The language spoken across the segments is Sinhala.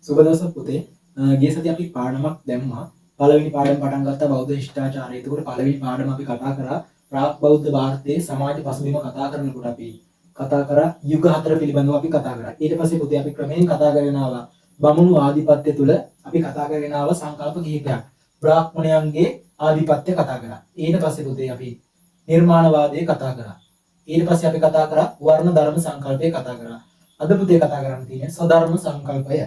සුබ දවසක් පුතේ. ගිය සතියේ අපි පාඩමක් දැම්මා. පළවෙනි පාඩම පටන් ගත්තා බෞද්ධ ශිෂ්ටාචාරය. ඒකෝට පළවෙනි පාඩම අපි කතා කරා ප්‍රාග් බෞද්ධ ಭಾರತයේ සමාජ පසුබිම කතා කරනකොට අපි කතා කරා යුග හතර පිළිබඳව අපි කතා කරා. ඊට පස්සේ පුතේ අපි ක්‍රමයෙන් කතා කරගෙන ආවා බමුණු ආධිපත්‍ය තුල අපි කතා කරගෙන ආව සංකල්ප කිහිපයක්. බ්‍රාහ්මණයන්ගේ ආධිපත්‍ය කතා කරා. ඊට පස්සේ පුතේ අපි නිර්මාණවාදයේ කතා කරා. ඊට පස්සේ අපි කතා කරා වර්ණ ධර්ම සංකල්පය කතා කරා. අද පුතේ කතා කරන්න තියෙන්නේ ස්වධර්ම සංකල්පය.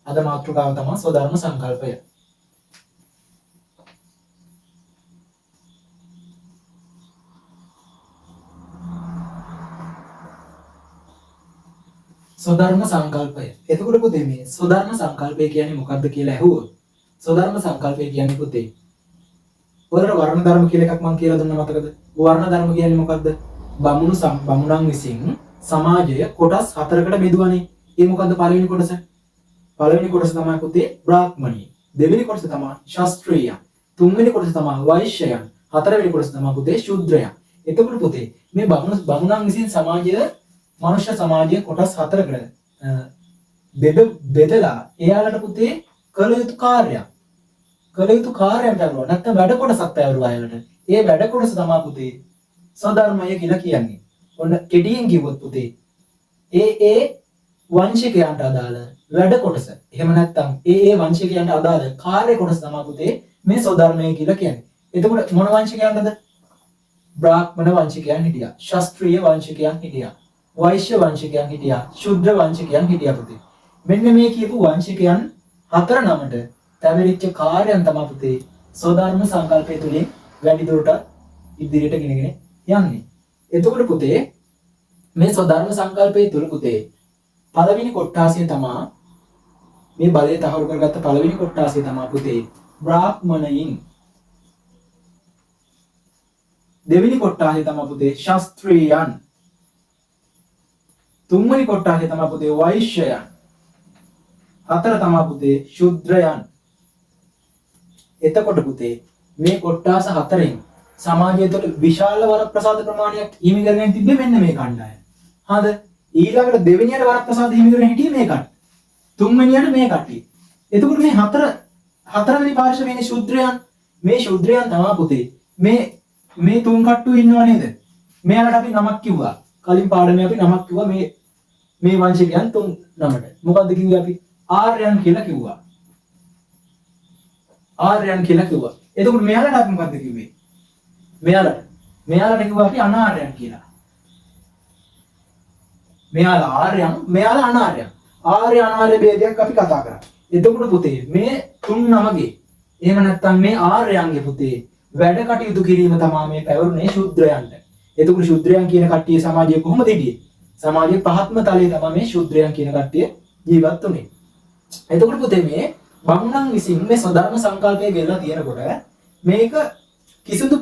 අද මාතෘකාව තමයි ස්වධර්ම සංකල්පය. ස්වධර්ම සංකල්පය. එතකොට පුතේ මේ ස්වධර්ම සංකල්පය කියන්නේ මොකක්ද කියලා ඇහුවොත් ස්වධර්ම සංකල්පය කියන්නේ පුතේ ඔයාලට වර්ණ ධර්ම කියලා එකක් මම කියලා දුන්නා මතකද? වර්ණ ධර්ම කියන්නේ මොකක්ද? බමුණන් විසින් සමාජය කොටස් හතරකට බෙදුවානේ. ඒ මොකද්ද පළවෙනි කොටස? පළවෙනි කොටස තමයි පුතේ බ්‍රාහ්මණී. දෙවෙනි කොටස තමයි ශාස්ත්‍රීය. තුන්වෙනි කොටස තමයි වෛශ්‍යයන්. හතරවෙනි කොටස තමයි පුතේ ශූද්‍රයන්. එතකොට පුතේ මේ බමුණන් විසින් සමාජය මනුෂ්‍ය සමාජය කොටස් හතරකට බෙදලා එයාලට පුතේ කළ යුතු කාර්යයක් පැවරුවා. නැත්නම් වැඩ කොටසක් පැවරුවා එයාලට. ඒ වැඩ කොටස තමයි පුතේ ස්වධර්මය කියලා කියන්නේ. ඔන්න කෙටියෙන් කිව්වොත් පුතේ ඒ වංශිකයන්ට අදාළ වැඩ කොටස. එහෙම නැත්නම් ඒ වංශිකයන්ට අදාළ කාර්ය කොටස තමයි පුතේ මේ ස්වධර්මය කියලා කියන්නේ. එතකොට මොන වංශිකයන්ටද? බ්‍රාහ්මණ වංශිකයන් හිටියා. ශාස්ත්‍රීය වංශිකයන් හිටියා. වෛශ්‍ය වංශිකයන් හිටියා. ශුද්‍ර වංශිකයන් හිටියා පුතේ. මෙන්න මේ කියපු වංශිකයන් හතර නමට පැවරිච්ච කාර්යයන් තමයි පුතේ ස්වධර්ම සංකල්පය තුලින් වැඩි දුරට ඉදිරියට ගෙනගෙන යන්නේ. එතකොට පුතේ මේ ස්වධර්ම සංකල්පය තුල පුතේ පළවෙනි කොටාසිය තමයි මේ බලය තහවුරු කරගත්ත පළවෙනි කොටාසිය තමයි පුතේ බ්‍රාහ්මණයින්. දෙවෙනි කොටාසිය තමයි පුතේ ශාස්ත්‍රීයයන්. තුන්වෙනි කොටාසිය තමයි පුතේ වෛශ්‍යයන්. හතර තමයි පුතේ ශූද්‍රයන්. එතකොට පුතේ මේ කොටාස හතරෙන් සමාජය තුළ විශාල වරප්‍රසාද ප්‍රමාණයක් හිමි කරගෙන තිබ්බේ මෙන්න මේ කණ්ඩායම. හරිද? ඊළඟට දෙවෙනියට වරප්‍රසාද හිමි කරගෙන හිටියේ මේ කට්ටිය. තුන්වෙනියට මේ කට්ටිය. එතකොට මේ හතරවෙනි පාර්ශවයේ ශූද්‍රයන් මේ ශූද්‍රයන් තමයි පුතේ මේ තුන් කට්ටු ඉන්නව නේද? මෙයාලට අපි නමක් කිව්වා. කලින් පාඩමේ අපි නමක් කිව්වා මේ වංශිකයන් තුන් නමට. මොකද්ද කිව්වේ අපි? ආර්යයන් කියලා කිව්වා. ආර්යයන් කියලා කිව්වා. එතකොට මෙයාලට අපි මොකද්ද කිව්වේ? මෙයාලට කිව්වා අපි අනාර්යයන් කියලා. මෙයාලා ආර්යයන්, මෙයාලා අනාර්යයන්. ආර්ය අනාර්ය ભેදයක් අපි කතා කරා. එතකොට පුතේ මේ තුන් නමගේ එහෙම නැත්නම් මේ ආර්යයන්ගේ පුතේ වැඩ කටයුතු කිරීම තමයි මේ පැවරුනේ ශූද්‍රයන්ට. එතකොට ශූද්‍රයන් කියන කට්ටිය සමාජයේ කොහොමද හිටියේ? සමාජයේ පහත්ම තලයේ තමයි මේ ශූද්‍රයන් කියන කට්ටිය ජීවත් වුනේ. එතකොට පුතේ මේ බමුණන් විසින් මේ ස්වධර්ම සංකල්පය ගෙනලා තියෙනකොට මේක කිසිදු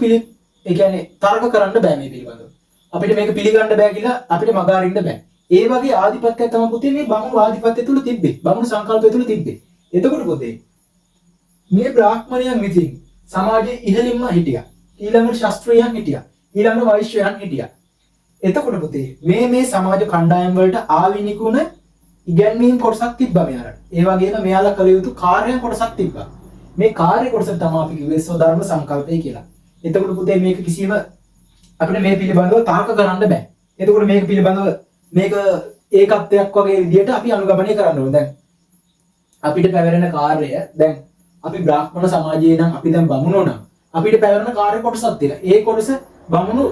ඒ කියන්නේ තර්ක කරන්න බෑ මේ පිළිබඳව. අපිට මේක පිළිගන්න බෑ කියලා අපිට මග අරින්න බෑ. ඒ වගේ ආධිපත්‍යයක් තමයි පුතේ මේ බමුණු ආධිපත්‍ය තුල තිබ්බේ. බමුණු සංකල්පය තුල තිබ්බේ. එතකොට පුතේ මේ බ්‍රාහ්මණයන් විසින් සමාජයේ ඉහළින්ම හිටියා. ඊළඟට ශාස්ත්‍රීයයන් හිටියා. ඊළඟට වෛශ්‍යයන් හිටියා. එතකොට පුතේ මේ සමාජ කණ්ඩායම් වලට ආවිනිකුණ ඉගැන්වීම් කොටසක් තිබ්බා මෙයාලට. ඒ වගේම මෙයාලා කළ යුතු කාර්යයන් කොටසක් තිබ්බා. මේ කාර්ය කොටස තමයි අපි කිව්වේ ස්වධර්ම සංකල්පය කියලා. එතකොට පුතේ මේක කිසිම අපිට මේ පිළිබඳව තර්ක කරන්න බෑ. එතකොට මේක පිළිබඳව මේක ඒකත්වයක් වගේ විදිහට අපි අනුගමනය කරන්න ඕනේ. දැන් අපිට පැවරෙන කාර්යය දැන් අපි බ්‍රාහ්මණ සමාජයේ නම් අපි දැන් බමුණෝ නම් අපිට පැවරෙන කාර්ය කොටසක් තියෙනවා. ඒ කොටස බමුණු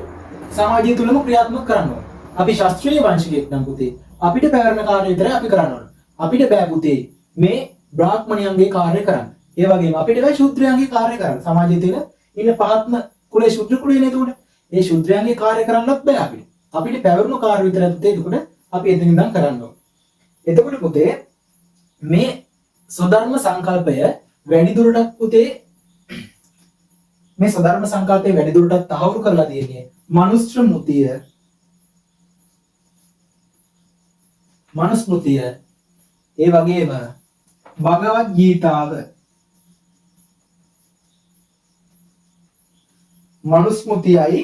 සමාජය තුලම ක්‍රියාත්මක කරන්න ඕනේ. අපි ශාස්ත්‍රීය වංශිකයෙක් නම් පුතේ අපිට පැවරෙන කාර්ය විතරයි අපි කරන්න ඕනේ. අපිට බෑ පුතේ මේ බ්‍රාහ්මණයන්ගේ කාර්ය කරන්න. ඒ වගේම අපිට බෑ ශූද්‍රයන්ගේ කාර්ය කරන්න. සමාජයේ තියෙන ඉන්න පහත්ම කුලේ ශූද්‍ර කුලේ නේද උඩ. ඒ ශූද්‍රයන්ගේ කාර්ය කරන්නත් බෑ අපිට. අපිට පැවරුණු කාර්ය විතරයි පුතේ එතකොට අපි එතනින් ඉඳන් කරන්න ඕනේ. එතකොට පුතේ මේ ස්වධර්ම සංකල්පය වැඩි දුරටත් පුතේ මේ ස්වධර්ම සංකල්පය වැඩි දුරටත් තහවුරු කරලා තියෙන්නේ මනුස්මෘතිය ඒ වගේම භගවත් ගීතාව මනුස්මෘතියයි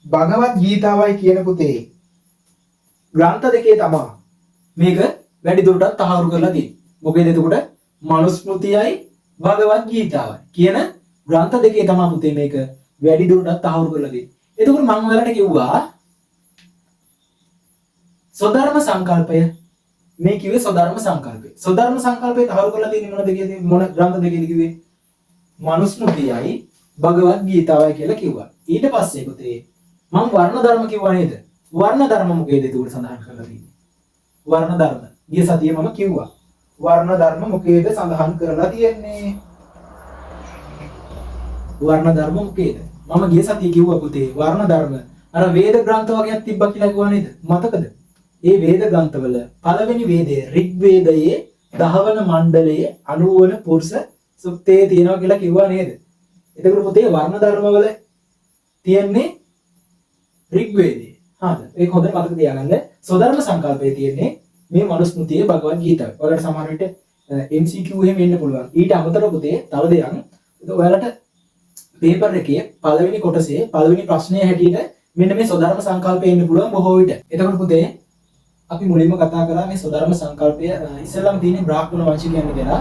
භගවත් ගීතාවයි කියන පුතේ ග්‍රන්ථ දෙකේ තමයි මේක වැඩි දුරටත් තහවුරු කරලා තියෙන්නේ. මොකේද එතකොට මනුස්මෘතියයි භගවත් ගීතාවයි කියන ග්‍රන්ථ දෙකේ තමයි පුතේ මේක වැඩි දුරටත් තහවුරු කරලා දෙන්නේ. එතකොට මම ඔයාලට කිව්වා සෝධර්ම සංකල්පය මේ කිව්වේ සෝධර්ම සංකල්පය. සෝධර්ම සංකල්පය තහවුරු කරලා තියෙන්නේ මොන දෙකේද මොන ග්‍රන්ථ දෙකේද කිව්වේ? මනුස්මෘතියයි භගවත් ගීතාවයි කියලා කිව්වා. ඊට පස්සේ පුතේ මම වර්ණ ධර්ම කිව්වා නේද? වර්ණ ධර්ම මොකේද ඒක සඳහන් කරලා තියෙන්නේ? වර්ණ ධර්ම. ගිය සතියේ මම කිව්වා. වර්ණ ධර්ම මොකේද සඳහන් කරලා තියෙන්නේ? වර්ණ ධර්ම මොකේද? මම ගිය සතියේ කිව්වා පුතේ වර්ණ ධර්ම අර වේද ග්‍රන්ථ වගේක් තිබ්බා කියලා කිව්වා නේද? මතකද? ඒ වේද ග්‍රන්ථවල පළවෙනි වේදයේ ඍග් වේදයේ 10 වන මණ්ඩලයේ 90 වන පුරුෂ සුක්තේ තියෙනවා කියලා කිව්වා නේද? එතකොට පුතේ වර්ණ ධර්මවල තියෙන්නේ ඍග් වේදයේ. හරිද? ඒක හොඳට මතක තියාගන්න. සෝධර්ම සංකල්පයේ තියෙන්නේ මේ මනුස්මෘතියේ භගවත් ගීතාව. ඔයාලට සමහර විට MCQ එහෙම එන්න පුළුවන්. ඊට අමතරව පුතේ තව දෙයක්. ඔයාලට පේපර් එකේ පළවෙනි කොටසේ පළවෙනි ප්‍රශ්නය හැටියට මෙන්න මේ සෝධර්ම සංකල්පය එන්න පුළුවන් බොහෝ විට. එතකොට පුතේ අපි මුලින්ම කතා කරා මේ සෝධර්ම සංකල්පය ඉස්සෙල්ලාම තියෙන්නේ බ්‍රාහ්මණ වංශිකයන් කියලා.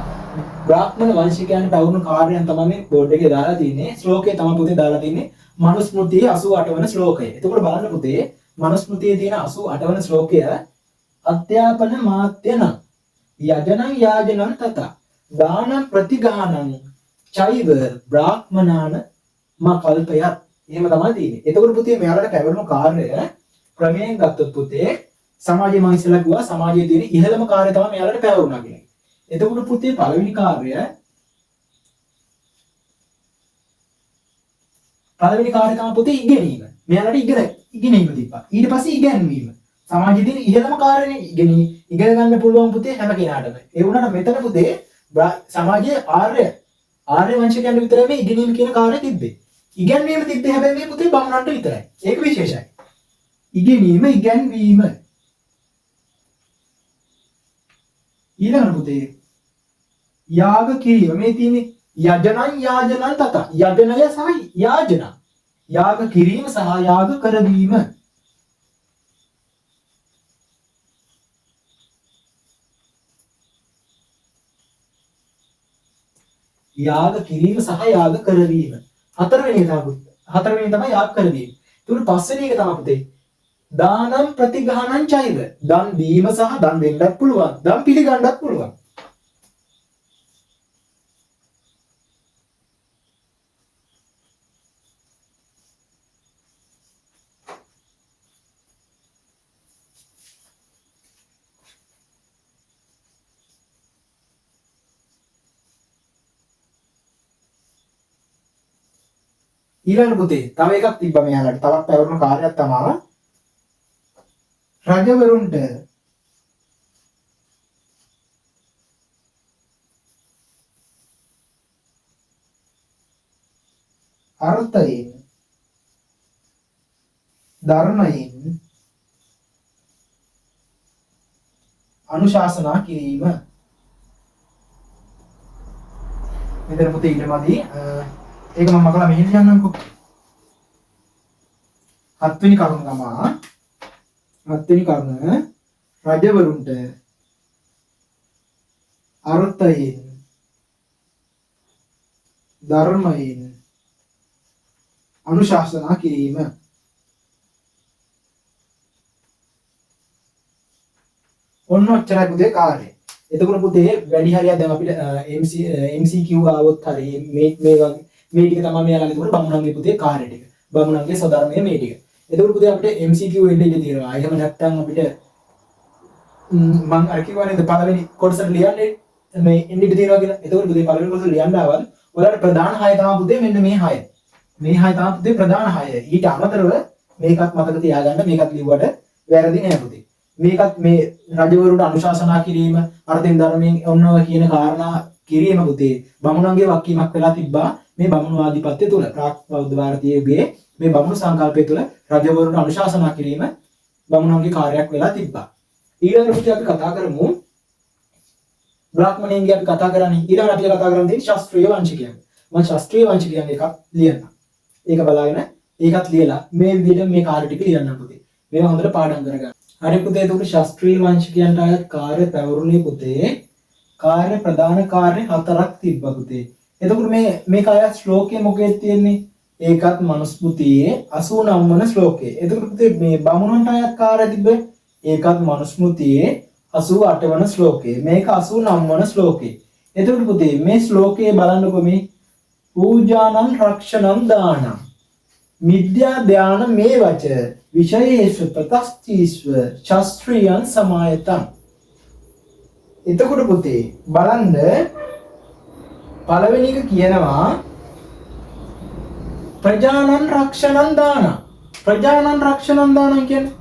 බ්‍රාහ්මණ වංශිකයන්ට අවුරුණු කාර්යයන් තමයි මේ බෝඩ් එකේ දාලා තියෙන්නේ. ශ්ලෝකයේ තමයි පුතේ දාලා තියෙන්නේ මනුස්මෘතියේ 88 වන ශ්ලෝකය. එතකොට බලන්න පුතේ මනුස්මෘතියේ තියෙන 88 වන ශ්ලෝකය අධ්‍යාපන මාත්‍යන යජනං යාජනං තත දාන ප්‍රතිගානං චෛව බ්‍රාහ්මනාන කල්පයත්. එහෙම තමයි තියෙන්නේ. එතකොට පුතේ මෙයාලට පැවරුණු කාර්යය ක්‍රමයෙන් ගත්තොත් පුතේ සමාජයේ මම ඉස්සෙල්ලා කිව්වා සමාජයේ තියෙන ඉහළම කාර්යය තමයි මෙයාලට පැවරුණා කියන්නේ. එතකොට පුතේ පළවෙනි කාර්යය තමයි පුතේ ඉගෙනීම. මෙයාලට ඉගෙනීම තිබ්බා. ඊට පස්සේ ඉගැන්වීම. සමාජයේ තියෙන ඉහළම කාර්යනේ ඉගෙන ගන්න පුළුවන් පුතේ හැම කෙනාටම. ඒ වුණාට මෙතන පුතේ සමාජයේ ආර්ය වංශිකයන් විතරයි මේ ඉගෙනීම කියන කාර්යය තිබ්බේ. ඉගැන්වීම තිබ්බේ හැබැයි මේ පුතේ බමුණන්ට විතරයි. ඒක විශේෂයි. ඉගෙනීම ඉගැන්වීම. ඊළඟ පුතේ යාග කිරීම මේ තියෙන්නේ යජනං යාජනං තත යජනය සහ යාජන යාග කිරීම සහ යාග කරවීම. යාග කිරීම සහ යාග කරවීම. හතරවෙනි තමයි යාග කරවීම. ඊට පස්වෙනි එක තමයි පුතේ දානම් ප්‍රතිගානං චෛව. දන් දීම සහ දන් දෙන්නත් පුළුවන්. දන් පිළිගන්නත් පුළුවන්. ඊළඟ පුතේ තව එකක් තිබ්බා මෙයාලට. තවත් පැවරුණු කාර්යයක් තමයි රජවරුන්ට අර්ථයෙන් ධර්මයෙන් අනුශාසනා කිරීම. මෙතන පුතේ ඊටමදී ඒක මම මකලා මෙහෙම කියන්නම්කෝ. හත්වෙනි කරුණ තමයි රජවරුන්ට අර්ථයෙන් ධර්මයෙන් අනුශාසනා කිරීම. ඔන්න ඔච්චරයි පුතේ කාර්යය. එතකොට පුතේ වැඩි හරියක් දැන් අපිට MCQ ආවොත් හරි මේ ටික තමයි මෙයාලගේ උඩ බමුණන්ගේ පුතේ කාර්ය ටික. බමුණන්ගේ සෝධර්මයේ මේ ටික. එතකොට පුතේ අපිට MCQ එන්න ඉඩ තියෙනවා. එහෙම නැත්නම් අපිට මම අර කිව්වනේ පළවෙනි කොටසට ලියන්නේ මේ එන්න ඉඩ තියෙනවා කියලා. එතකොට පුතේ පළවෙනි කොටස ලියන්න ආවල් ඔයාලට ප්‍රධාන 6 තමයි පුතේ මෙන්න මේ 6. මේ 6 තමයි පුතේ ප්‍රධාන 6. ඊට අමතරව මේකත් මතක තියාගන්න. මේකත් ලිව්වට වැරදි නෑ පුතේ. මේකත් මේ රජවරුන්ට අනුශාසනා කිරීම අර්ථයෙන් ධර්මයෙන් ඔන්නවා කියන කාරණා කිරීම පුතේ බමුණන්ගේ වක්කීමක් වෙලා තිබ්බා. මේ බමුණු ආධිපත්‍ය තුල ප්‍රාක් බෞද්ධ ಭಾರತೀය යුගයේ මේ බමුණු සංකල්පය තුල රජවරුන්ට අනුශාසනා කිරීම බමුණන්ගේ කාර්යයක් වෙලා තිබ්බා. ඊළඟට අපි කතා කරමු බ්‍රාහ්මණයන්ගේ අපි කතා කරන්නේ. ඊළඟට අපි කතා කරන්නේ ශාස්ත්‍රීය වංශිකයන්. මම ශාස්ත්‍රීය වංශිකයන් එකක් ලියන්න. ඒක බලාගෙන ඒකත් ලියලා මේ විදිහට මේ කාර්ය ටික ලියන්න පුතේ. මේවා හොඳට පාඩම් කරගන්න. හරි පුතේ. එතකොට ශාස්ත්‍රීය වංශිකයන්ට ආයත් කාර්ය පැවරුනේ පුතේ කාර්ය ප්‍රධාන කාර්ය 4ක් තිබ්බා පුතේ. එතකොට මේක අය ශ්ලෝකයේ මොකෙද තියෙන්නේ? ඒකත් මනුස්මෘතියේ 89 වන ශ්ලෝකය. එතකොට පුතේ මේ බමුණන්ට අයත් කාර්ය තිබ්බේ ඒකත් මනුස්මෘතියේ 88 වන ශ්ලෝකය. මේක 89 වන ශ්ලෝකය. එතකොට පුතේ මේ ශ්ලෝකයේ බලන්නකො මේ පූජානම් රක්ෂණම් දානම් මිද්‍යා ධාන මේ වච විෂයේසු ප්‍රතස්තිස්ව ශාස්ත්‍රීයං සමායතං. එතකොට පුතේ බලන්න පළවෙනි එක කියනවා ප්‍රජානං රක්ෂණං දාන. ප්‍රජානං රක්ෂණං දාන කියන්නේ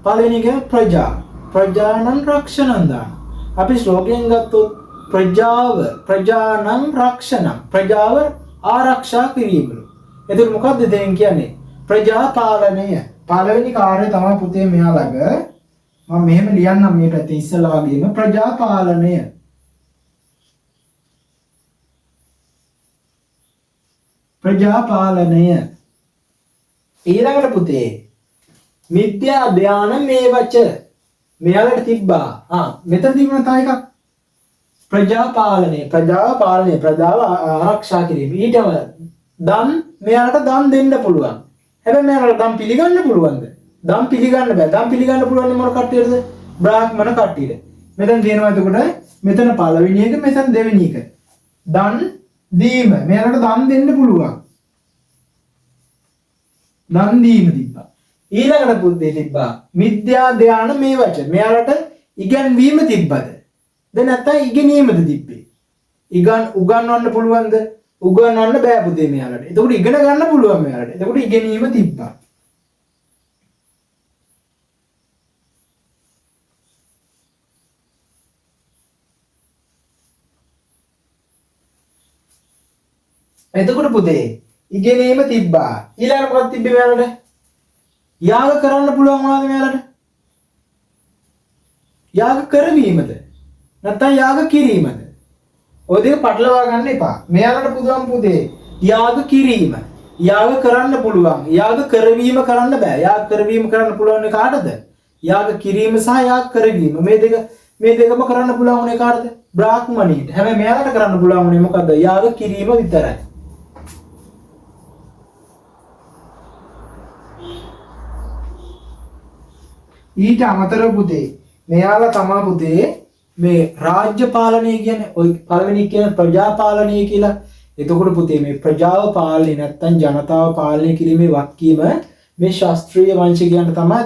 පළවෙනි එක ප්‍රජානං රක්ෂණං දාන. අපි ශ්ලෝකයෙන් ගත්තොත් ප්‍රජානං රක්ෂණං ප්‍රජාව ආරක්ෂා කිරීම. එතකොට මොකක්ද දැන් කියන්නේ? ප්‍රජා පාලනය. පළවෙනි කාර්යය තමයි පුතේ මෙයා ළඟ මම මෙහෙම ලියන්නම් මේ පැත්තේ ඉස්සලා වගේම ප්‍රජා පාලනය. ප්‍රජා පාලනය. ඊළඟට පුතේ මිත්‍යා ධාන මේ වච මෙයාලට තිබ්බා. මෙතන තිබුණා තව එකක්. ප්‍රජා පාලනය. ප්‍රජාව ආරක්ෂා කිරීම. ඊටම දන් මෙයාලට දන් දෙන්න පුළුවන්. හැබැයි මෙයාලට දන් පිළිගන්න පුළුවන්ද? දන් පිළිගන්න බෑ. දන් පිළිගන්න පුළුවන් මොන කට්ටියටද? බ්‍රාහ්මණ කට්ටියට. මෙතන තියෙනවා එතකොට මෙතන පළවෙනි එක මෙතන දෙවෙනි එක. දන් දීම. මෙයාලට දන් දෙන්න පුළුවන්. දන් දීම තිබ්බා. ඊළඟට පුතේ තිබ්බා මිත්‍යා ධාන මේ වචන. මෙයාලට ඉගැන්වීම තිබ්බද? දැන් නැත්තම් ඉගෙනීමද තිබ්බේ? උගන්වන්න පුළුවන්ද? උගන්වන්න බෑ පුතේ මෙයාලට. එතකොට ඉගෙන ගන්න පුළුවන් මෙයාලට. එතකොට ඉගෙනීම තිබ්බා. එතකොට පුතේ ඉගෙනීම තිබ්බා. ඊළඟ මොකක්ද තිබ්බේ මෙයාලට? යාග කරන්න පුළුවන් වුණාද මෙයාලට? යාග කරවීමද? නැත්නම් යාග කිරීමද? ඔය දෙක පටලවා ගන්න එපා. මෙයාලට පුළුවන් පුතේ යාග කිරීම. යාග කරන්න පුළුවන්. යාග කරවීම කරන්න බෑ. යාග කරවීම කරන්න පුළුවන් කාටද? යාග කිරීම සහ යාග කරවීම. මේ දෙකම කරන්න පුළුවන් උනේ කාටද? බ්‍රාහ්මණීට. හැබැයි මෙයාලට කරන්න පුළුවන් උනේ මොකද්ද? යාග කිරීම විතරයි. ඊට අමතරව පුතේ මෙයාලා තමා පුතේ මේ රාජ්‍ය පාලනය කියන්නේ ඔය පළවෙනි කියන ප්‍රජා පාලනය කියලා. එතකොට පුතේ මේ ප්‍රජාව පාලනය නැත්තම් ජනතාව පාලනය කිරීමේ වගකීම මේ ශාස්ත්‍රීය වංශිකයන්ට තමයි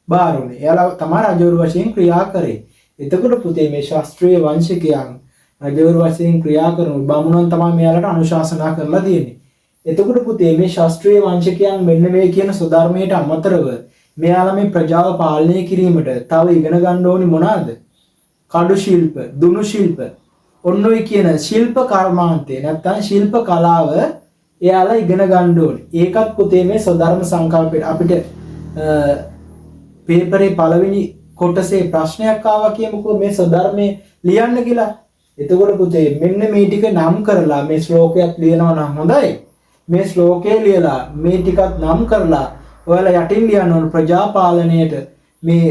බාර වුනේ. එයාලා තමයි රජවරු වශයෙන් ක්‍රියා කරේ. එතකොට පුතේ මේ ශාස්ත්‍රීය වංශිකයන් රජවරු වශයෙන් ක්‍රියා කරන බමුණන් තමයි මෙයාලට අනුශාසනා කරලා තියෙන්නේ. එතකොට පුතේ මේ ශාස්ත්‍රීය වංශිකයන් මෙන්න මේ කියන ස්වධර්මයට අමතරව මෙයාලා මේ ප්‍රජාව පාලනය කිරීමට තව ඉගෙන ගන්න ඕනි මොනවාද? කඩු ශිල්ප, දුනු ශිල්ප, ඔන්න ඔය කියන ශිල්ප කර්මාන්තය නැත්නම් ශිල්ප කලාව එයාලා ඉගෙන ගන්න ඕනේ. ඒකත් පුතේ මේ ස්වධර්ම සංකල්පයට අපිට පේපරේ පළවෙනි කොටසේ ප්‍රශ්නයක් ආවා කියමුකෝ මේ ස්වධර්මයේ ලියන්න කියලා. එතකොට පුතේ මෙන්න මේ ටික නම් කරලා මේ ශ්ලෝකයක් ලියනවා නම් හොඳයි. මේ ශ්ලෝකය ලියලා මේ ටිකත් නම් කරලා ඔයාලා යටින් ලියන්න ඕන ප්‍රජා පාලනයට මේ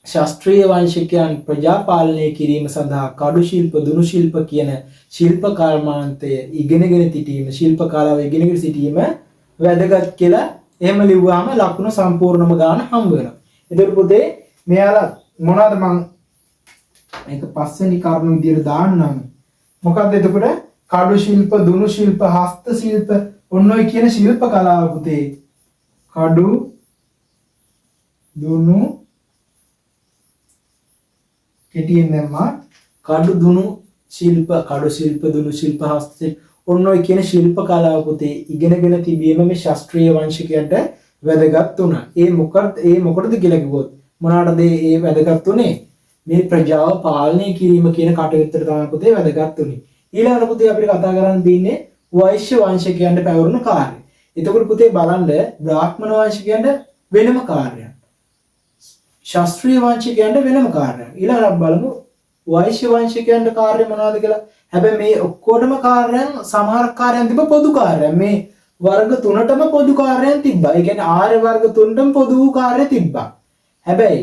ශාස්ත්‍රීය වංශිකයන් ප්‍රජා පාලනය කිරීම සඳහා කඩු ශිල්ප දුනු ශිල්ප කියන ශිල්ප කර්මාන්තය ඉගෙනගෙන සිටීම ශිල්ප කලාව ඉගෙනගෙන සිටීම වැදගත් කියලා එහෙම ලිව්වාම ලකුණු සම්පූර්ණම ගන්න හම්බ වෙනවා. එතකොට පුතේ මෙයාලා මොනවද මම මේක පස්වෙනි කරුණු විදියට දාන්නම්. මොකක්ද එතකොට කඩු ශිල්ප දුනු ශිල්ප හස්ත ශිල්ප ඔන්න ඔය කියන ශිල්ප කලාව පුතේ කඩු දුනු කෙටියෙන් දැම්මා කඩු දුනු ශිල්ප කඩු ශිල්ප දුනු ශිල්ප හස්ත ඔන්න ඔය කියන ශිල්ප කලාව පුතේ ඉගෙනගෙන තිබීම මේ ශාස්ත්‍රීය වංශිකයන්ට වැදගත් වුණා. ඒ මොකටද කියලා කිව්වොත් මොනවාටද ඒ වැදගත් උනේ? මේ ප්‍රජාව පාලනය කිරීම කියන කටයුත්තට තමයි පුතේ වැදගත් උනේ. ඊළඟට පුතේ අපිට කතා කරන්න තියෙන්නේ වෛශ්‍ය වංශිකයන්ට පැවරුණු කාර්ය. එතකොට පුතේ බලන්න බ්‍රාහ්මණ වංශිකයන්ට වෙනම කාර්යයක්. ශාස්ත්‍රීය වංශිකයන්ට වෙනම කාර්යයක්. ඊළඟට බලමු වෛශ්‍ය වංශිකයන්ට කාර්ය මොනවද කියලා. හැබැයි මේ ඔක්කොටම කාර්යයන් සමහර කාර්යයන් තිබ්බ පොදු කාර්යයන්. මේ වර්ග තුනටම පොදු කාර්යයන් තිබ්බා. ඒ කියන්නේ ආර්ය වර්ග තුනටම පොදු කාර්ය තිබ්බා. හැබැයි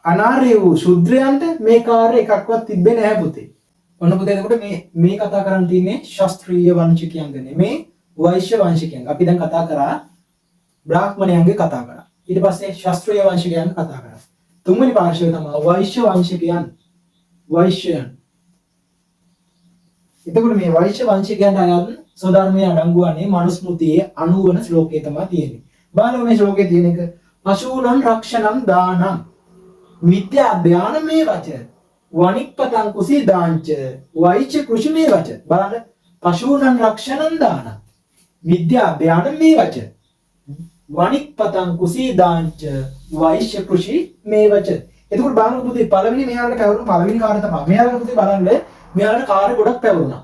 අනාර්ය වූ ශුද්‍රයන්ට මේ කාර්ය එකක්වත් තිබෙන්නේ නැහැ පුතේ. ඔන්න පුතේ එතකොට මේ කතා කරන් තියන්නේ ශාස්ත්‍රීය වංශිකයන් ගැන. මේ වෛශ්‍ය වංශිකයන්. අපි දැන් කතා කරා බ්‍රාහ්මණයන්ගේ කතා කරා. ඊට පස්සේ ශාස්ත්‍රීය වංශිකයන් කතා කරා. තුන්වෙනි පාර්ශ්වය තමයි වෛශ්‍ය වංශිකයන්. වෛශ්‍යයන්. එතකොට මේ වෛශ්‍ය වංශිකයන්ට අයත් සෝධර්මයේ අඩංගු වන්නේ මනුස්මෘතියේ 90 වන ශ්ලෝකයේ තමයි තියෙන්නේ. බලන්න මේ ශ්ලෝකයේ තියෙන එක පශූනං රක්ෂණං දානං මිත්‍යා ධානමේ වච වණික්පතං කුසීදාංච වෛශ්‍ය කෘෂිමේ වච. බලන්න පශූනං රක්ෂණං දානං මිත්‍යා ධානමේ වච වණික්පතං කුසීදාංච වෛශ්‍ය කෘෂිමේ වච. එතකොට බලන්න පුතේ පළවෙනි මෙයාලට පැවරුණු පළවෙනි කාර්ය තමයි. මෙයාලට පුතේ බලන්න මෙයාලට කාර්ය ගොඩක් පැවරුණා.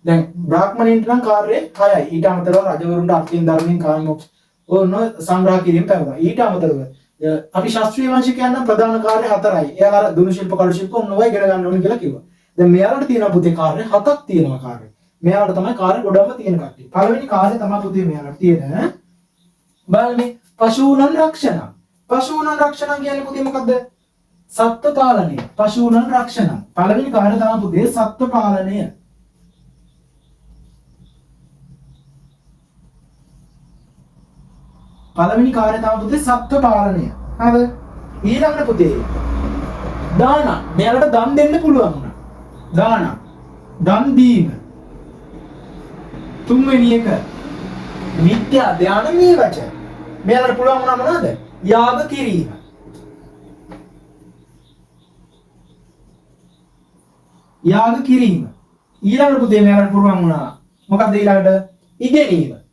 දැන් බ්‍රාහ්මණයින්ට නම් කාර්ය 6යි. ඊට අමතරව රජවරුන්ට අර්ථයෙන් ධර්මයෙන් කාමෝක්ෂ ඕන සංග්‍රහ කිරීම පැවරුණා. ඊට අමතරව අපි ශාස්ත්‍රීය වංශිකයන් නම් ප්‍රධාන කාර්ය 4යි. එයාලා දුනු ශිල්ප කළු ශිල්ප ඔන්නෝවා ඉගෙන ගන්න ඕනේ කියලා කිව්වා. දැන් මෙයාලට තියෙනවා පුතේ කාර්ය 7ක් තියෙනවා කාර්ය. මෙයාලට තමයි කාර්ය ගොඩක්ම තියෙන කට්ටිය. පළවෙනි කාර්ය තමයි පුතේ මෙයාලට තියෙන බලන්න පශූනං රක්ෂණ. පශූනං රක්ෂණ කියන්නේ පුතේ මොකද්ද? සත්ත්ව පාලනය. පශූනං රක්ෂණ. පළවෙනි කාර්ය තමයි පුතේ සත්ත්ව පාලනය. පළවෙනි කාර්ය තමයි පුතේ සත්ත්ව පාලනය. හරිද? ඊළඟට පුතේ දාන. මෙයාලට දන් දෙන්න පුළුවන් වුණා. දාන. දන් දීම. තුන්වෙනි එක මිත්‍යා ධානමේ වච. මෙයාලට පුළුවන් වුණා මොනවද? යාග කිරීම. යාග කිරීම. ඊළඟට පුතේ මෙයාලට පුළුවන් වුණා මොකක්ද ඊළඟට? ඉගෙනීම.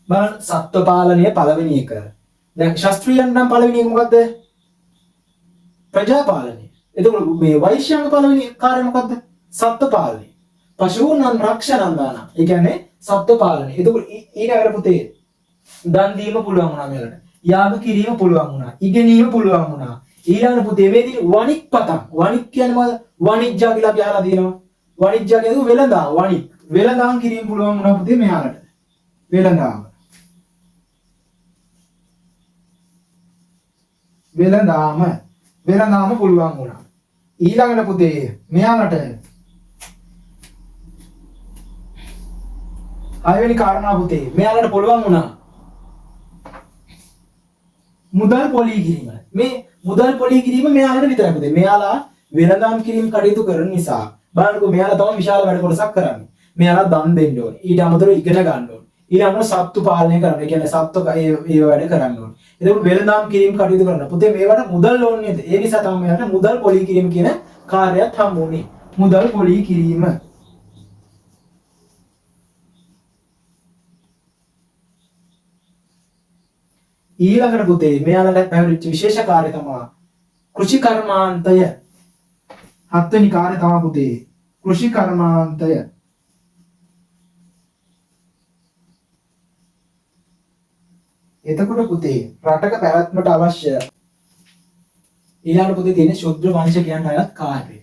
බලන්න සත්ත්ව පාලනය පළවෙනි එක. දැන් ශාස්ත්‍රීයයන් නම් පළවෙනි එක මොකද්ද? ප්‍රජා පාලනය. එතකොට මේ වෛශ්‍යයන්ගේ පළවෙනි කාර්යය මොකද්ද? සත්ත්ව පාලනය. පශූනං රක්ෂණං දාන. ඒ කියන්නේ සත්ත්ව පාලනය. එතකොට ඊළඟට පුතේ දන් දීම පුළුවන් වුණා මෙයාලට. යාග කිරීම පුළුවන් වුණා. ඉගෙනීම පුළුවන් වුණා. ඊළඟට පුතේ මේ විදිහට වණික්පතං. වණික් කියන්නේ මොකද? වණිජ්ජා කියලා අපි අහලා තියෙනවා. වණිජ්ජා කියන්නේ වෙළඳාම්. වණික්. වෙළඳාම් කිරීම පුළුවන් වුණා පුතේ මෙයාලට. වෙළඳාම්. වෙළඳාම පුළුවන් වුණා. ඊළඟට පුතේ මෙයාලට හයවෙනි කාරණා පුතේ මෙයාලට පුළුවන් වුණා මුදල් පොලී කිරීම. මේ මුදල් පොලී කිරීම මෙයාලට විතරයි පුතේ. මෙයාලා වෙළඳාම් කිරීම කටයුතු කරන නිසා බලන්නකෝ මෙයාලා තමයි විශාල වැඩ කොටසක් කරන්නේ. මෙයාලා දන් දෙන්න ඕනේ. ඊට අමතරව ඉගෙන ගන්න ඕනේ. ඊළඟට සත්තු පාලනය කරන්න. ඒ කියන්නේ සත්තු ඒ වැඩ කරන්න ඕනේ. එතකොට වෙළඳාම් කිරීම කටයුතු කරන්න. පුතේ මේවට මුදල් ඕනේ නේද? ඒ නිසා තමයි මෙයාට මුදල් පොලී කිරීම කියන කාර්යයක් හම්බුනේ. මුදල් පොලී කිරීම. ඊළඟට පුතේ මෙයාලට පැවරිච්ච විශේෂ කාර්ය තමයි කෘෂි කර්මාන්තය. හත්වෙනි කාර්ය තමයි පුතේ කෘෂි කර්මාන්තය. එතකොට පුතේ රටක පැවැත්මට අවශ්‍ය ඊළඟ පුතේ තියෙන ශුද්‍ර වංශිකයන්ට අයත් කාර්යය.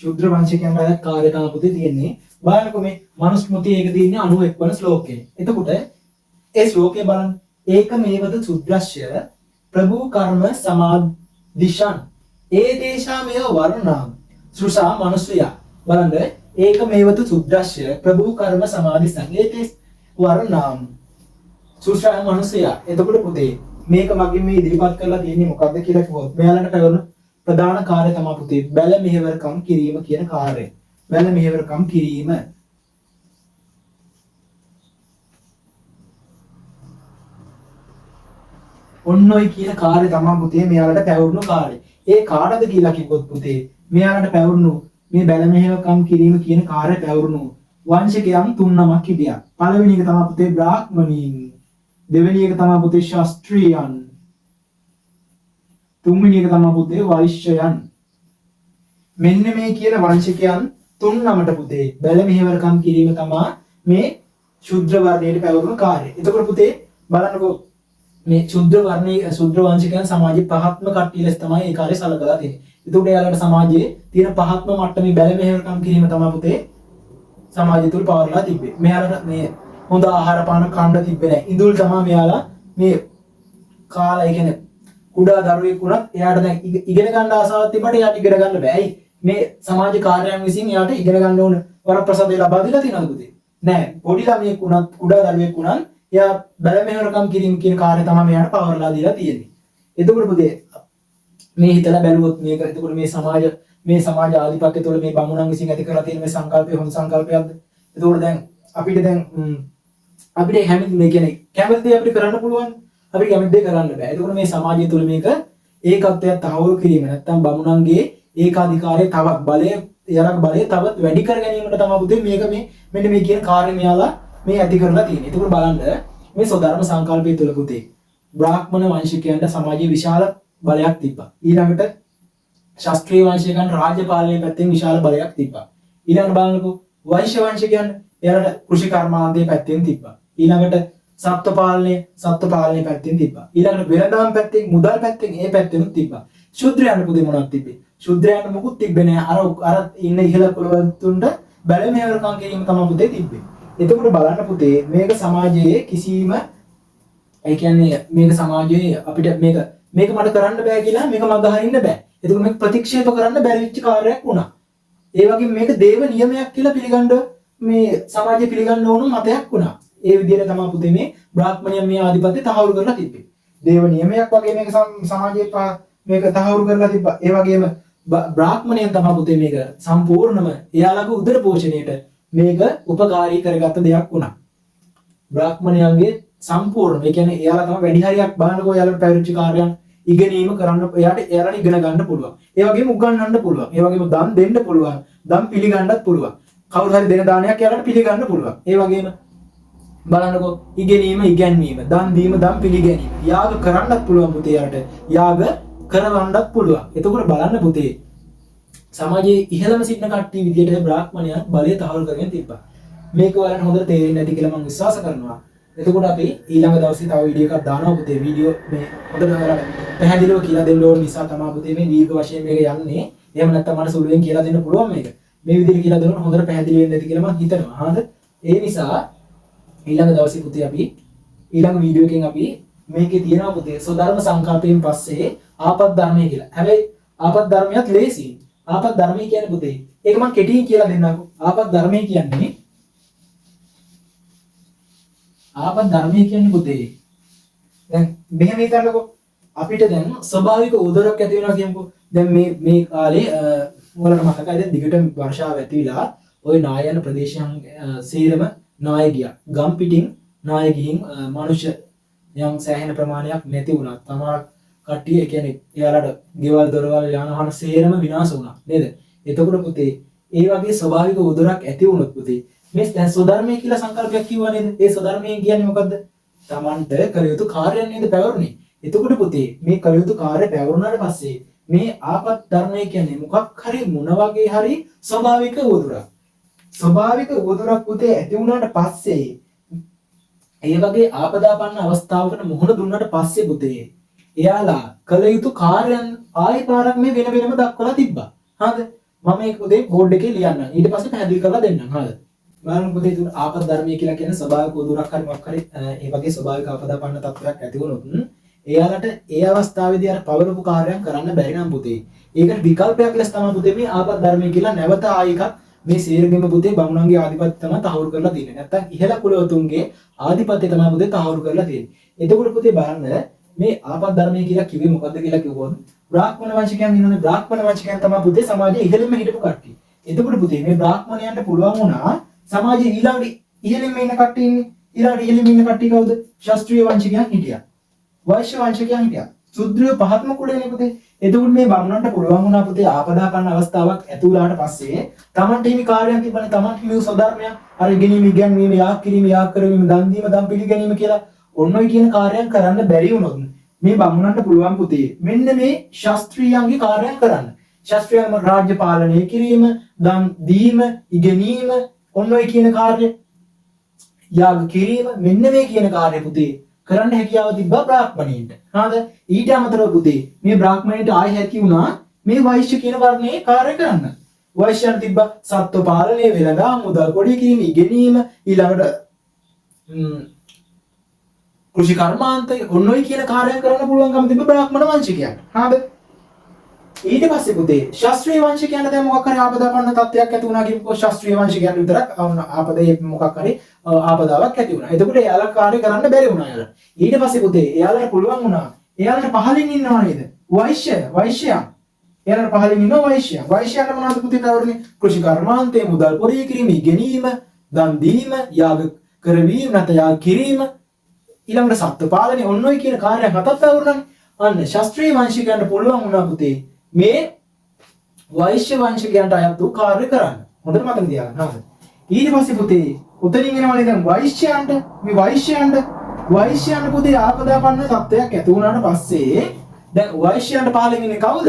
ශුද්‍ර වංශිකයන්ට අයත් කාර්ය තමයි පුතේ තියෙන්නේ. බලන්නකෝ මේ මනුස්මෘතිය එක තියෙන්නේ 91 වන ශ්ලෝකයේ. එතකොට ඒ ශ්ලෝකය බලන්න. ඒක මේවද සුද්‍රශ්‍ය ප්‍රභු කර්ම සමාදිශන් ඒ දේශාමය වර්ණම් සෘෂා මනුස්සය. බලන්න ඒක මේවද සුද්‍රශ්‍ය ප්‍රභු කර්ම සමාදිශන් ඒ වර්ණම් සෘෂා මනුස්සය. එතකොට පුතේ මේක මගින් මේ ඉදිරිපත් කරලා තියෙන්නේ මොකක්ද කියලා කිව්වොත් මෙයාලට පැවරුණු ප්‍රධාන කාර්ය තමයි පුතේ බැල මෙහෙවරකම් කිරීම කියන කාර්යය. බැල මෙහෙවරකම් කිරීම. ඔන්න ඔය කියන කාර්ය තමයි පුතේ මෙයාලට පැවරුණු කාර්යය. ඒ කාටද කියලා කිව්වොත් පුතේ මෙයාලට පැවරුණු මේ බැල මෙහෙවරකම් කිරීම කියන කාර්යය පැවරුණු වංශිකයන් 3 නමක් හිටියා. පළවෙනි එක තමයි පුතේ බ්‍රාහ්මණීන්. දෙවෙනි එක තමයි පුතේ ශාස්ත්‍රීයයන්. තුන්වෙනි එක තමයි පුතේ වෛශ්‍යයන්. මෙන්න මේ කියන වංශිකයන් 3 නමට පුතේ බැල මෙහෙවරකම් කිරීම තමයි මේ ශුද්‍ර වර්ණයේ පැවරුණු කාර්යය. එතකොට පුතේ බලන්නකෝ මේ ශුද්‍ර වර්ණයේ ශුද්‍ර වංශිකයන් සමාජයේ පහත්ම කට්ටිය ලෙස තමයි ඒ කාර්යය සලකලා තියෙන්නේ. එතකොට එයාලට සමාජයේ තියෙන පහත්ම මට්ටමේ බැල මෙහෙවරකම් කිරීම තමයි පුතේ සමාජය තුල පවර්ලා තිබ්බේ. මෙයාලට මේ හොඳ ආහාර පාන කන්න තිබ්බේ නැහැ. ඉඳුල් තමයි මෙයාලා මේ කාලා ඒ කියන්නේ කුඩා දරුවෙක් වුණත් එයාට දැන් ඉගෙන ගන්න ආසාවක් තිබ්බට එයාට ඉගෙන ගන්න බෑ. ඇයි? මේ සමාජ කාර්යයන් විසින් එයාට ඉගෙන ගන්න ඕන වරප්‍රසාදය ලබා දීලා තියෙනවද පුතේ? නෑ. පොඩි ළමයෙක් වුණත් කුඩා දරුවෙක් වුණත් එයා බැල මෙහෙවරකම් කිරීම කියන කාර්යය තමයි මෙයාට පවර්ලා දීලා තියෙන්නේ. එතකොට පුතේ මේ හිතලා බැලුවොත් මේක එතකොට මේ සමාජ ආධිපත්‍ය තුළ මේ බමුණන් විසින් ඇති කරලා තියෙන මේ සංකල්පය හොඳ සංකල්පයක්ද? එතකොට දැන් අපිට හැම මේ කියන්නේ කැමති දේ අපිට කරන්න පුළුවන්. අපිට කැමති දේ කරන්න බෑ. එතකොට මේ සමාජය තුළ මේක ඒකත්වයක් තහවුරු කිරීම නැත්නම් බමුණන්ගේ ඒකාධිකාරය තවත් බලය තවත් වැඩි කර ගැනීමට තමයි පුතේ මේක මෙන්න මේ කියන කාර්ය මෙයාලා මේ ඇති කරලා තියෙන්නේ. එතකොට බලන්න මේ සෝධර්ම සංකල්පය තුළ පුතේ බ්‍රාහ්මණ වංශිකයන්ට සමාජයේ විශාල බලයක් තිබ්බා. ඊළඟට ශාස්ත්‍රීය වංශිකයන් රාජ්‍ය පාලනයේ පැත්තෙන් විශාල බලයක් තිබ්බා. ඊළඟට බලන්නකෝ වෛශ්‍ය වංශිකයන් එයාලට කෘෂි කර්මාන්තයේ පැත්තෙන් තිබ්බා. ඊළඟට සත්ත්ව පාලනයේ පැත්තෙන් තිබ්බා. ඊළඟට වෙළඳාම් පැත්තෙන් මුදල් පැත්තෙන් ඒ පැත්තෙනුත් තිබ්බා. ශුද්‍රයන්ට පුතේ මොනවද තිබ්බේ? ශුද්‍රයන්ට මොකුත් තිබ්බේ නෑ. අර ඉන්න ඉහළ කුලවන්තුන්ට බැල මෙහෙවරකම් කිරීම තමයි පුතේ තිබ්බේ. එතකොට බලන්න පුතේ මේක සමාජයේ කිසිම ඒ කියන්නේ මේක සමාජයේ අපිට මේක මට කරන්න බෑ කියලා මේක මගහරින්න බෑ. එතකොට මේක ප්‍රතික්ෂේප කරන්න බැරි වෙච්ච කාර්යයක් වුණා. ඒ වගේම මේක දේව නියමයක් කියලා පිළිගන්න මේ සමාජය පිළිගන්න ඕන මතයක් වුණා. ඒ විදිහට තමයි පුතේ මේ බ්‍රාහ්මණයන් මේ ආධිපත්‍ය තහවුරු කරලා තිබ්බේ. දේව නියමයක් වගේ මේක සමාජයේ මේක තහවුරු කරලා තිබ්බා. ඒ වගේම බ්‍රාහ්මණයන් තමයි පුතේ මේක සම්පූර්ණම එයාලගේ උදර පෝෂණයට මේක උපකාරී කරගත්ත දෙයක් වුණා. බ්‍රාහ්මණයන්ගේ සම්පූර්ණ ඒ කියන්නේ එයාලා තමයි වැඩි හරියක් බලනකොට එයාලට පැවරිච්ච කාර්යයන් ඉගෙනීම කරන්න එයාලට ඉගෙන ගන්න පුළුවන්. ඒ වගේම උගන්වන්න පුළුවන්. ඒ වගේම දන් දෙන්න පුළුවන්. දන් පිළිගන්නත් පුළුවන්. කවුරු හරි දෙන දානයක් එයාලට පිළිගන්න පුළුවන්. ඒ වගේම බලන්නකෝ ඉගෙනීම ඉගැන්වීම දන් දීම දන් පිළිගැනීම යාග කරන්නත් පුළුවන් පුතේ යාට යාග කරවන්නත් පුළුවන්. එතකොට බලන්න පුතේ සමාජයේ ඉහළම සිටින කට්ටිය විදියට බ්‍රාහ්මණයන් බලය තහවුරු කරගෙන තිබ්බා. මේක ඔයාලට හොඳට තේරෙන්නේ නැති කියලා මම විශ්වාස කරනවා. එතකොට අපි ඊළඟ දවසේ තව වීඩියෝ එකක් දානවා පුතේ. වීඩියෝ මේ හොඳට ඔයාලට පැහැදිලිව කියලා දෙන්න ඕන නිසා තමයි පුතේ මේ දීර්ඝ වශයෙන් මේක යන්නේ. එහෙම නැත්නම් මට සුළුවෙන් කියලා දෙන්න පුළුවන් මේක. මේ විදිහට කියලා දෙනකොට හොඳට පැහැදිලි වෙන්නේ නැති කියලා මම හිතනවා. හරිද? ඒ නිසා ඊළඟ දවසේ පුතේ අපි ඊළඟ වීඩියෝ එකෙන් අපි මේකේ තියෙනවා පුතේ සෝධර්ම සංකල්පයෙන් පස්සේ ආපත් ධර්මය කියලා. හැබැයි ආපත් ධර්මයක් ලේසි. ආපත් ධර්මය කියන්නේ පුතේ ඒක මම කෙටියෙන් කියලා දෙන්නම්කෝ. ආපත් ධර්මය කියන්නේ පුතේ දැන් මෙහෙම හිතන්නකෝ අපිට දැන් ස්වභාවික උදරයක් ඇති වෙනවා කියමුකෝ. දැන් මේ කාලේ වලට මතකයිද දිගට වර්ෂාව ඇතිවිලා ওই නායන ප්‍රදේශයන් සීරම නාය ගියා. ගම් පිටින් නාය ගිහින් මනුෂ්‍ය යම් සෑහෙන ප්‍රමාණයක් නැති වුණා. තමා කට්ටිය ඒ කියන්නේ එයාලට ගෙවල් දොරවල් යාන වාහන සේරම විනාශ වුණා නේද? එතකොට පුතේ ඒ වගේ ස්වභාවික උදරක් ඇති වුණොත් පුතේ මේ දැන් සෝධර්මය කියලා සංකල්පයක් කිව්වා නේද? ඒ සෝධර්මය කියන්නේ මොකද්ද? Tamanට කළ යුතු කාර්යයන් නේද පැවරුනේ. එතකොට පුතේ මේ කළ යුතු කාර්ය පැවරුණාට පස්සේ මේ ආපත් ධර්මය කියන්නේ මොකක් හරි මොන වගේ හරි ස්වභාවික උදුරක්. ස්වභාවික උදුරක් පුතේ ඇති වුණාට පස්සේ ඒ වගේ ආපදාපන්න අවස්ථාවකට මුහුණ දුන්නාට පස්සේ පුතේ එයාලා කළ යුතු කාර්යයන් ආයෙ පාරක් මේ වෙන වෙනම දක්වලා තිබ්බා. හරිද? මම මේක පුතේ බෝඩ් එකේ ලියන්නම්. ඊට පස්සේ පැහැදිලි කරලා දෙන්නම්. හරිද? බලන්න පුතේ තුන ආපත් ධර්මය කියලා කියන්නේ ස්වභාවික උදුරක් හරි මොකක් හරි ඒ වගේ ස්වභාවික ආපදාපන්න තත්ත්වයක් ඇති වුණොත් එයාලට ඒ අවස්ථාවේදී අර පවරපු කාර්යයන් කරන්න බැරි නම් පුතේ ඒකට විකල්පයක් ලෙස තමයි පුතේ මේ ආපත් ධර්මය කියලා නැවත ආයෙක මේ සේරගෙම පුතේ බමුණන්ගේ ආධිපත්‍ය තමයි තහවුරු කරලා තියෙන්නේ. නැත්තම් ඉහළ කුලවතුන්ගේ ආධිපත්‍ය තමයි පුතේ තහවුරු කරලා තියෙන්නේ. එතකොට පුතේ බලන්න මේ ආපත් ධර්මය කියලා කිව්වේ මොකද්ද කියලා කිව්වොත් බ්‍රාහ්මණ වංශිකයන් ඉන්නනේ බ්‍රාහ්මණ වංශිකයන් තමයි පුතේ සමාජයේ ඉහළින්ම හිටපු කට්ටිය. එතකොට පුතේ මේ බ්‍රාහ්මණයන්ට පුළුවන් වුණා සමාජයේ ඊළඟට ඉහළින්ම ඉන්න කට්ටිය ඉන්නේ. ඊළඟට ඉහළින්ම ඉන්න කට්ටිය කවුද? ශාස්ත්‍රීය වංශිකයන් හිටියා. වෛශ්‍ය වංශිකයන් හිටියා. ශුද්‍රය පහත්ම කුලේනේ පුතේ. එතකොට මේ බමුණන්ට පුළුවන් වුණා පුතේ ආපදාපන්න අවස්ථාවක් ඇති වුණාට පස්සේ තමන්ට හිමි කාර්යයන් තිබ්බනේ. තමන්ට හිමි සෝධර්මයක් අර ඉගෙනීම ඉගැන්වීම යාක් කිරීම යාක් කරවීම දන් දීම දන් පිළිගැනීම කියලා ඔන්න ඔය කියන කාර්යයන් කරන්න බැරි වුණොත් මේ බමුණන්ට පුළුවන් පුතේ මෙන්න මේ ශාස්ත්‍රීයන්ගේ කාර්යයන් කරන්න. ශාස්ත්‍රීයම රාජ්‍ය පාලනය කිරීම දන් දීම ඉගෙනීම ඔන්න ඔය කියන කාර්ය යාග කිරීම මෙන්න මේ කියන කාර්ය පුතේ කරන්න හැකියාව තිබ්බා බ්‍රාහ්මණයින්ට. හරිද? ඊට අමතරව පුතේ මේ බ්‍රාහ්මණයින්ට ආයෙ හැකි වුණා මේ වෛශ්‍ය කියන වර්ණයේ කාර්ය කරන්න. වෛශ්‍යයන් තිබ්බ සත්ව පාලනය, වෙළඳාම්, මුදල් පොඩි කිරීම, ඉගෙනීම, ඊළඟට කෘෂි කර්මාන්තය, ඔන්නෝයි කියන කාර්යයන් කරන්න පුළුවන්කම තිබ්බ බ්‍රාහ්මණ වංශිකයන්ට. හරිද? ඊට පස්සේ පුතේ ශාස්ත්‍රීය වංශිකයන්ට දැන් මොකක් හරි ආපදාපන්න තත්ත්වයක් ඇති වුණා කියනකොට ශාස්ත්‍රීය වංශිකයන්ට විතරක් ආපදේ මොකක් හරි ආපදාවක් ඇති වුණා. එතකොට එයාලා කාර්ය කරන්න බැරි වුණා එයාලා. ඊට පස්සේ පුතේ එයාලට පුළුවන් වුණා. එයාලට පහලින් ඉන්නව නේද? වෛශ්‍යයන්. එයාලට පහලින් ඉන්නව වෛශ්‍යයන්. වෛශ්‍යයන්ට මොනවද පුතේ කරන්නේ? කෘෂි කර්මාන්තයේ මුදල් පොරී කිරීම, ඉගෙනීම, දන් දීම, යාග කරවීම, නැත්නම් යාග කිරීම, ඊළඟට සත්ත්ව පාලනය, ඔන්නෝයි කියන කාර්යයන් හතක් අවුරුණානේ. අන්න ශාස්ත්‍රීය වංශිකයන්ට පුළුවන් වුණා පුතේ මේ වෛශ්‍ය වංශිකයන්ට අයත් වූ කාර්ය කරන්න. හොඳට මතක තියාගන්න. හරිද? ඊට පස්සේ පුතේ උතනින් එනවනේ දැන් වෛශ්‍යයන්ට පුතේ ආපදාපන්න තත්ත්වයක් ඇති වුණාට පස්සේ දැන් වෛශ්‍යයන්ට පහලින් ඉන්නේ කවුද?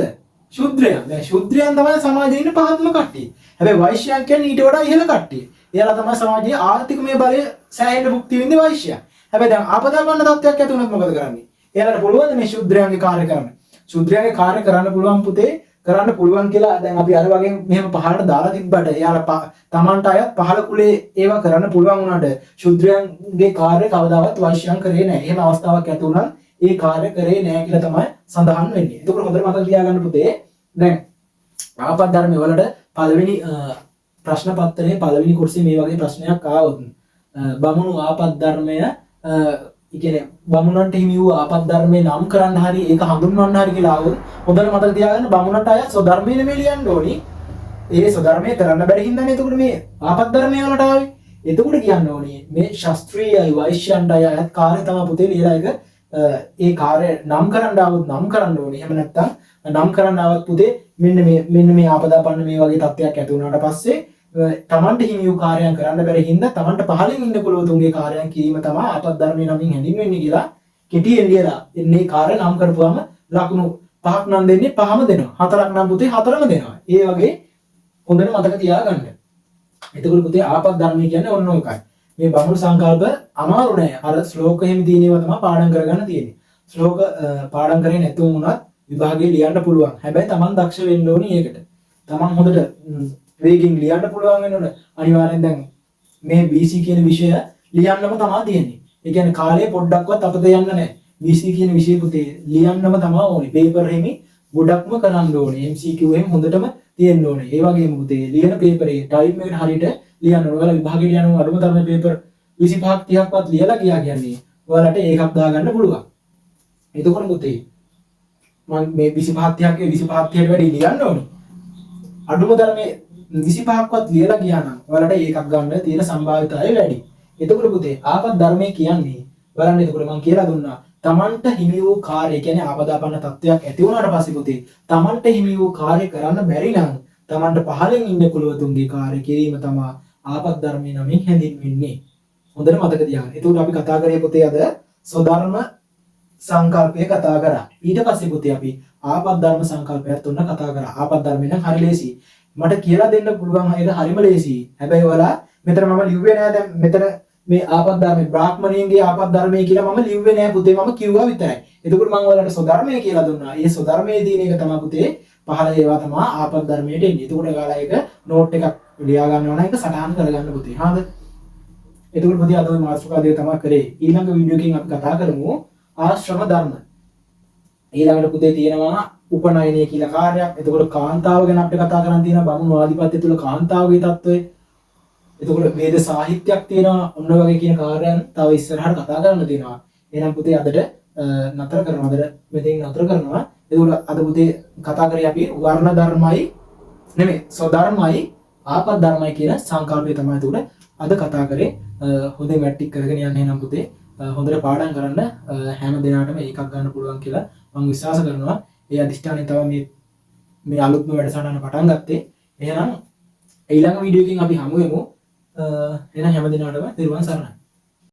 ශුද්‍රයන්. දැන් ශුද්‍රයන් තමයි සමාජයේ ඉන්න පහත්ම කට්ටිය. හැබැයි වෛශ්‍යයන් කියන්නේ ඊට වඩා ඉහළ කට්ටිය. එයාලා තමයි සමාජයේ ආර්ථිකමය බලය සෑහෙන්න භුක්ති විඳින වෛශ්‍යයන්. හැබැයි දැන් ආපදාපන්න තත්ත්වයක් ඇති වුණොත් මොකද කරන්නේ? එයාලට පුළුවන් මේ ශුද්‍රයන්ගේ කාර්ය කරන්න. ශුද්‍රයන්ගේ කාර්ය කරන්න පුළුවන් පුතේ කරන්න පුළුවන් කියලා දැන් අපි අර වගේ මෙහෙම පහළට දාලා තිබ්බට එයාලා තමන්ට අයත් පහළ කුලේ ඒවා කරන්න පුළුවන් වුණාට ශුද්‍රයන්ගේ කාර්ය කවදාවත් වෛශ්‍යයන් කරේ නැහැ. එහෙම අවස්ථාවක් ඇති වුණා ඒ කාර්ය කරේ නැහැ කියලා තමයි සඳහන් වෙන්නේ. එතකොට හොඳට මතක තියාගන්න පුතේ දැන් ආපත් ධර්ම වලට පළවෙනි ප්‍රශ්න පත්‍රයේ පළවෙනි කොටසේ මේ වගේ ප්‍රශ්නයක් ආවොත් බමුණු ආපත් ධර්මය කියන්නේ බමුණන්ට හිමි වූ ආපත් ධර්මයේ නම් කරන්න හරි ඒක හඳුන්වන්න හරි කියලා ආවොත් හොඳට මතක තියාගන්න බමුණට අය ස්වධර්මයේ නෙමෙයි ලියන්න ඕනි. ඒ ස්වධර්මයේ කරන්න බැරි හින්දානේ එතකොට මේ ආපත් ධර්මයේ වලට ආවේ. එතකොට කියන්න ඕනි මේ ශාස්ත්‍රීයයි වෛශ්‍යයන්ට අයත් කාර්ය තමයි පුතේ ලියලා එක ඒ කාර්ය නම් කරන්න ආවොත් නම් කරන්න ඕනි. එහෙම නැත්නම් නම් කරන්න ආවත් පුතේ මෙන්න මේ ආපදාපන්න මේ වගේ තත්ත්වයක් ඇති වුණාට පස්සේ තමන්ට හිමි වූ කාර්යයන් කරන්න බැරි හින්දා තමන්ට පහලින් ඉන්න කුලවතුන්ගේ කාර්යයන් කිරීම තමයි ආපත් ධර්මයේ නමින් හැඳින්වෙන්නේ කියලා කෙටියෙන් ලියලා එන්නේ කාර්ය නම් කරපුවාම ලකුණු 5ක් නම් දෙන්නේ 5ම දෙනවා. 4ක් නම් පුතේ 4ම දෙනවා. ඒ වගේ හොඳට මතක තියාගන්න. එතකොට පුතේ ආපත් ධර්මය කියන්නේ ඔන්න ඔකයි. මේ බමුණු සංකල්ප අමාරු නෑ. අර ශ්ලෝක එහෙම තියෙන ඒවා තමයි පාඩම් කරගන්න තියෙන්නේ. ශ්ලෝක පාඩම් කරේ නැතුව වුණත් විභාගයේ ලියන්න පුළුවන්. හැබැයි තමන් දක්ෂ වෙන්න ඕනි ඒකට. තමන් හොඳට වේගෙන් ලියන්න පුළුවන් වෙනවනේ. අනිවාර්යෙන් දැන් මේ BC කියන විෂය ලියන්නම තමයි තියෙන්නේ. ඒ කියන්නේ කාලය පොඩ්ඩක්වත් අපත යන්න නැහැ. BC කියන විෂය පුතේ ලියන්නම තමයි ඕනේ. පේපර් එකෙමි ගොඩක්ම කරන්න ඕනේ. MCQ එහෙම හොඳටම තියෙන්න ඕනේ. ඒ වගේම පුතේ ලියන පේපරේ ටයිම් එකට හරියට ලියන්න ඕනේ. ඔයාලා විභාගයට යනවා අඩුම තරමේ පේපර් 25ක් 30ක්වත් ලියලා කියන්නේ ඔයාලට ඒකක් දාගන්න පුළුවන්. එතකොට පුතේ මම මේ 25 30ක් 25 30ට වැඩි ලියන්න ඕනේ. අඩුම තරමේ 25ක්වත් ලියලා ගියා නම් ඔයාලට ඒකක් ගන්න තියෙන සම්භාවිතය වැඩි. එතකොට පුතේ ආපත් ධර්මයේ කියන්නේ බලන්න එතකොට මම කියලා දුන්නා තමන්ට හිමි වූ කාර්ය කියන්නේ ආපදාපන්න තත්ත්වයක් ඇති වුණාට පස්සේ පුතේ තමන්ට හිමි වූ කාර්ය කරන්න බැරි නම් තමන්ට පහලින් ඉන්න කුලවතුන්ගේ කාර්ය කිරීම තමයි ආපත් ධර්මයේ නමින් හැඳින්වෙන්නේ. හොඳට මතක තියාගන්න. එතකොට අපි කතා කරේ පුතේ අද ස්වධර්ම සංකල්පය කතා කරා. ඊට පස්සේ පුතේ අපි ආපත් ධර්ම සංකල්පයත් තුන කතා කරා. ආපත් ධර්මය නම් හරි ලේසි. මට කියලා දෙන්න පුළුවන් අයද හරිම ලේසි. හැබැයි ඔයාලා මෙතන මම ලිව්වේ නෑ දැන් මෙතන මේ ආපත් ධර්මයේ බ්‍රාහ්මණයන්ගේ ආපත් ධර්මයේ කියලා මම ලිව්වේ නෑ පුතේ මම කිව්වා විතරයි. එතකොට මම ඔයාලට ස්වධර්මය කියලා දුන්නා. ඒ ස්වධර්මයේ තියෙන එක තමයි පුතේ පහළ ඒවා තමයි ආපත් ධර්මයට එන්නේ. එතකොට ඔයාලා ඒක නෝට් එකක් ලියා ගන්නවා නම් ඒක සටහන් කරගන්න පුතේ. හරිද? එතකොට පුතේ අද ওই මාතෘකාව දෙක තමයි කරේ. ඊළඟ වීඩියෝ එකකින් අපි කතා කරමු ආශ්‍රම ධර්ම. ඊළඟට පුතේ තියෙනවා උපනයනය කියලා කාර්යයක්. එතකොට කාන්තාව ගැන අපිට කතා කරන්න තියෙනවා බමුණු ආධිපත්‍ය තුල කාන්තාවගේ තත්ත්වය. එතකොට වේද සාහිත්‍යයක් තියෙනවා. ඔන්න වගේ කියන කාර්යයන් තව ඉස්සරහට කතා කරන්න තියෙනවා. එහෙනම් පුතේ අදට නතර කරනවා. අදට මෙතෙන් නතර කරනවා. එතකොට අද පුතේ කතා කරේ අපි වර්ණ ධර්මයි නෙමෙයි ස්වධර්මයි ආපත් ධර්මයි කියන සංකල්පය තමයි උඩ අද කතා කරේ. හොඳින් මැට්‍රික් කරගෙන යන්න එහෙනම් පුතේ හොඳට පාඩම් කරන්න හැම දිනකටම එකක් ගන්න පුළුවන් කියලා මම විශ්වාස කරනවා. ඒ අධිෂ්ඨානය තමයි මේ අලුත්ම වැඩසටහන පටන් ගත්තේ. එහෙනම් ඊළඟ වීඩියෝ එකකින් අපි හමු වෙමු. එහෙනම් හැම දිනකටම නිර්වාණ සරණයි.